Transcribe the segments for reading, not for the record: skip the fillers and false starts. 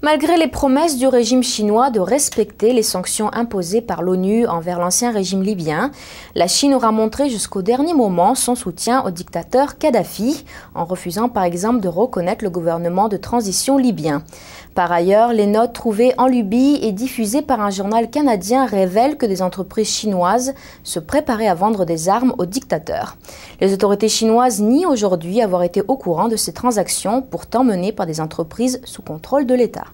Malgré les promesses du régime chinois de respecter les sanctions imposées par l'ONU envers l'ancien régime libyen, la Chine aura montré jusqu'au dernier moment son soutien au dictateur Kadhafi, en refusant par exemple de reconnaître le gouvernement de transition libyen. Par ailleurs, les notes trouvées en Libye et diffusées par un journal canadien révèlent que des entreprises chinoises se préparaient à vendre des armes au dictateur. Les autorités chinoises nient aujourd'hui avoir été au courant de ces transactions, pourtant menées par des entreprises sous contrôle de l'État.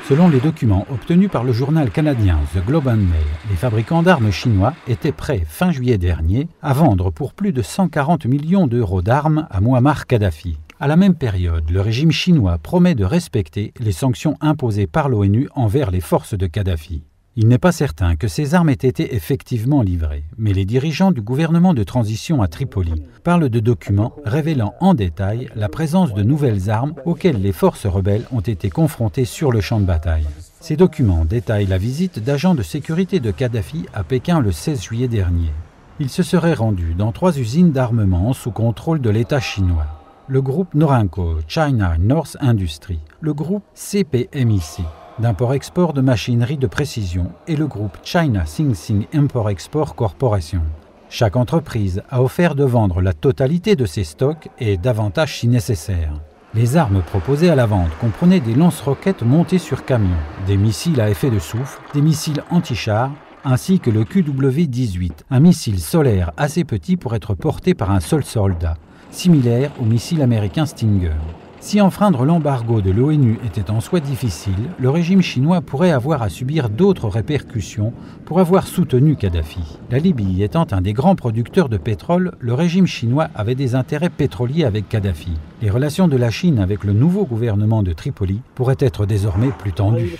Selon les documents obtenus par le journal canadien The Globe and Mail, les fabricants d'armes chinois étaient prêts fin juillet dernier à vendre pour plus de 140 millions d'euros d'armes à Mouammar Kadhafi. À la même période, le régime chinois promet de respecter les sanctions imposées par l'ONU envers les forces de Kadhafi. Il n'est pas certain que ces armes aient été effectivement livrées, mais les dirigeants du gouvernement de transition à Tripoli parlent de documents révélant en détail la présence de nouvelles armes auxquelles les forces rebelles ont été confrontées sur le champ de bataille. Ces documents détaillent la visite d'agents de sécurité de Kadhafi à Pékin le 16 juillet dernier. Il se serait rendu dans 3 usines d'armement sous contrôle de l'État chinois. Le groupe Norinco China North Industry, le groupe CPMIC, d'import-export de machinerie de précision, et le groupe China Xinxing Import-Export Corporation. Chaque entreprise a offert de vendre la totalité de ses stocks et davantage si nécessaire. Les armes proposées à la vente comprenaient des lance-roquettes montées sur camions, des missiles à effet de souffle, des missiles anti-chars, ainsi que le QW-18, un missile solaire assez petit pour être porté par un seul soldat, similaire au missile américain Stinger. Si enfreindre l'embargo de l'ONU était en soi difficile, le régime chinois pourrait avoir à subir d'autres répercussions pour avoir soutenu Kadhafi. La Libye étant un des grands producteurs de pétrole, le régime chinois avait des intérêts pétroliers avec Kadhafi. Les relations de la Chine avec le nouveau gouvernement de Tripoli pourraient être désormais plus tendues.